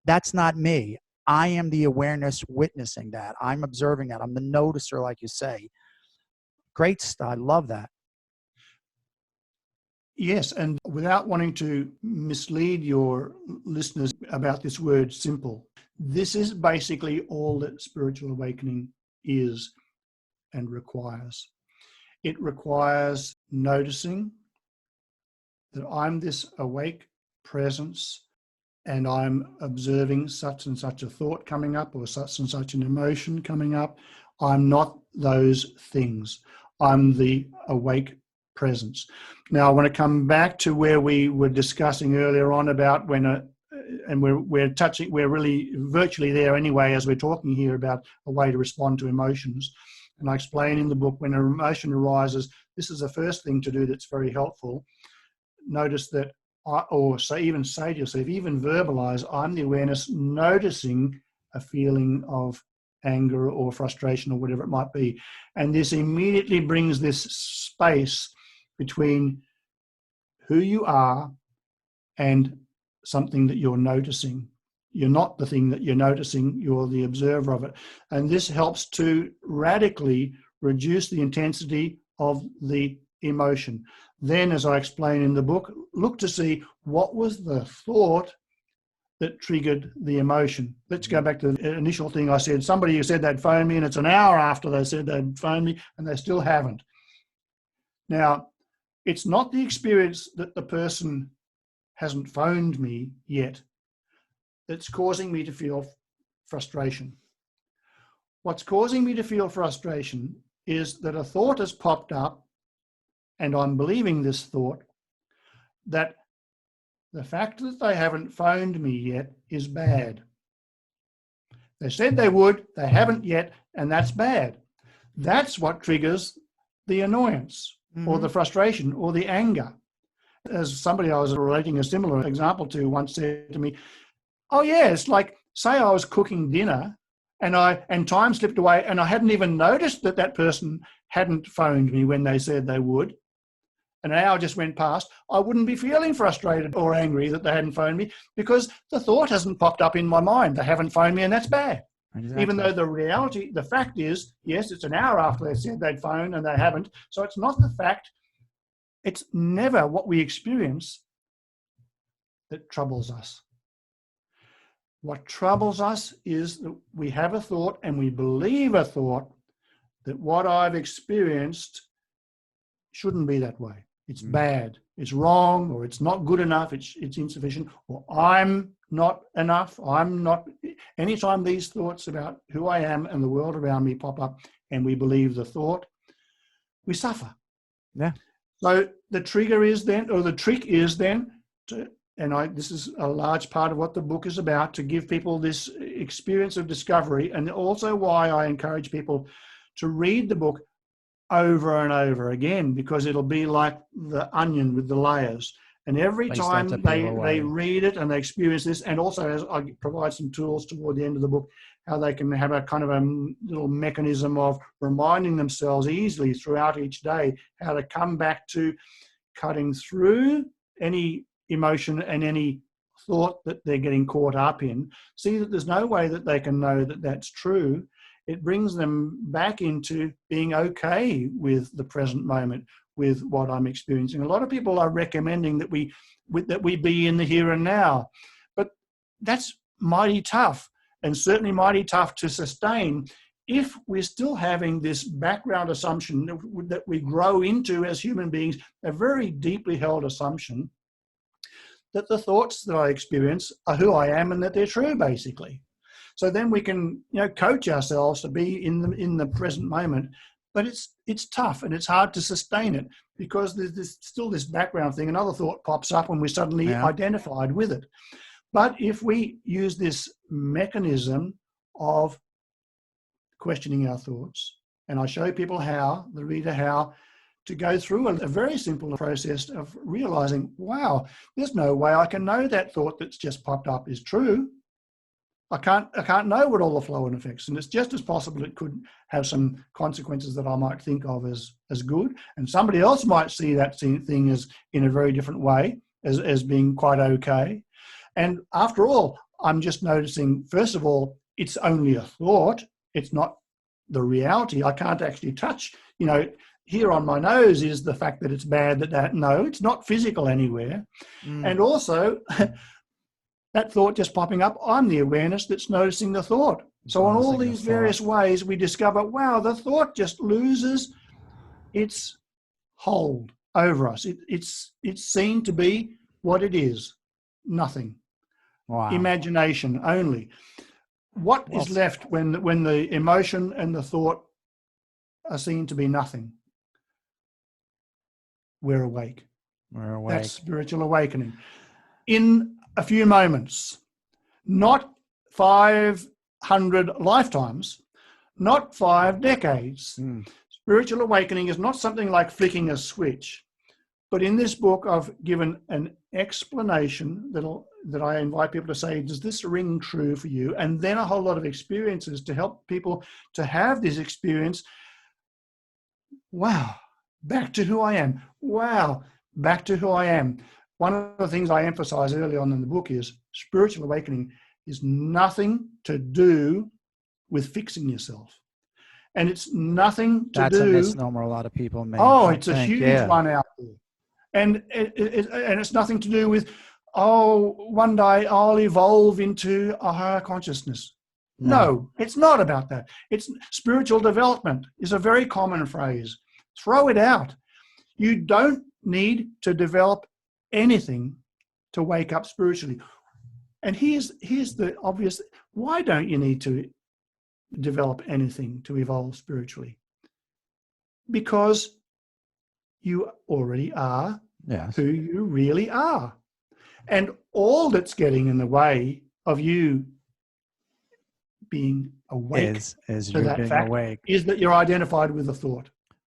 That's not me. I am the awareness witnessing that. I'm observing that. I'm the noticer, like you say. Great stuff. I love that. Yes, and without wanting to mislead your listeners about this word simple, this is basically all that spiritual awakening is and requires. It requires noticing that I'm this awake presence and I'm observing such and such a thought coming up or such and such an emotion coming up. I'm not those things. I'm the awake presence. Now, I want to come back to where we were discussing earlier on about when and we're really virtually there anyway as we're talking here about a way to respond to emotions. And I explain in the book, when an emotion arises, this is the first thing to do that's very helpful. Notice that, even say to yourself, even verbalize, I'm the awareness noticing a feeling of anger or frustration or whatever it might be. And this immediately brings this space between who you are and something that you're noticing. You're not the thing that you're noticing, you're the observer of it. And this helps to radically reduce the intensity of the emotion. Then, as I explain in the book, look to see what was the thought that triggered the emotion. Let's go back to the initial thing I said. Somebody who said they'd phone me, and it's an hour after they said they'd phone me, and they still haven't. Now, it's not the experience that the person hasn't phoned me yet that's causing me to feel frustration. What's causing me to feel frustration is that a thought has popped up, and I'm believing this thought, that the fact that they haven't phoned me yet is bad. They said they would, they haven't yet, and that's bad. That's what triggers the annoyance or the frustration or the anger. As somebody I was relating a similar example to once said to me, oh yeah, it's like, say I was cooking dinner and time slipped away and I hadn't even noticed that that person hadn't phoned me when they said they would. An hour just went past, I wouldn't be feeling frustrated or angry that they hadn't phoned me because the thought hasn't popped up in my mind. They haven't phoned me and that's bad. Exactly. Even though the reality, the fact is, yes, it's an hour after they said they'd phone and they haven't. So it's not the fact, it's never what we experience that troubles us. What troubles us is that we have a thought and we believe a thought that what I've experienced shouldn't be that way. It's bad, it's wrong, or it's not good enough, it's insufficient, or I'm not enough, I'm not. Anytime these thoughts about who I am and the world around me pop up and we believe the thought, we suffer. Yeah. So the trigger is then, or the trick is then, this is a large part of what the book is about, to give people this experience of discovery, and also why I encourage people to read the book over and over again, because it'll be like the onion with the layers. And every time they read it and they experience this, and also as I provide some tools toward the end of the book, how they can have a kind of a little mechanism of reminding themselves easily throughout each day how to come back to cutting through any emotion and any thought that they're getting caught up in. See that there's no way that they can know that that's true. It brings them back into being okay with the present moment, with what I'm experiencing. A lot of people are recommending that we be in the here and now, but that's mighty tough, and certainly mighty tough to sustain if we're still having this background assumption that we grow into as human beings, a very deeply held assumption that the thoughts that I experience are who I am and that they're true, basically. So then we can, coach ourselves to be in the present moment, but it's tough and it's hard to sustain it because there's still this background thing. Another thought pops up and we're suddenly identified with it. But if we use this mechanism of questioning our thoughts, and I show people how to go through a very simple process of realizing, wow, there's no way I can know that thought that's just popped up is true. I can't know what all the flow and effects, and it's just as possible it could have some consequences that I might think of as good, and somebody else might see that thing as in a very different way, as being quite okay. And after all, I'm just noticing, first of all, it's only a thought. It's not the reality. I can't actually touch, you know, here on my nose is the fact that it's bad that no, it's not physical anywhere. And also that thought just popping up, I'm the awareness that's noticing the thought. So on all these various ways, we discover, wow, the thought just loses its hold over us. It's seen to be what it is, nothing. Wow. Imagination only. What is left when the emotion and the thought are seen to be nothing? We're awake. We're awake. That's spiritual awakening. In a few moments, not 500 lifetimes, not 5 decades. Spiritual awakening is not something like flicking a switch. But in this book, I've given an explanation that I invite people to say, does this ring true for you? And then a whole lot of experiences to help people to have this experience. Wow, back to who I am. Wow, back to who I am. One of the things I emphasize early on in the book is spiritual awakening is nothing to do with fixing yourself. And it's nothing to do... That's a misnomer a lot of people make. Oh, it's a huge one out there. And it's nothing to do with, oh, one day I'll evolve into a higher consciousness. No, it's not about that. It's spiritual development is a very common phrase. Throw it out. You don't need to develop anything to wake up spiritually. And here's the obvious, why don't you need to develop anything to evolve spiritually? Because you already are who you really are. And all that's getting in the way of you being awake is to you that being fact awake. is that you're identified with the thought.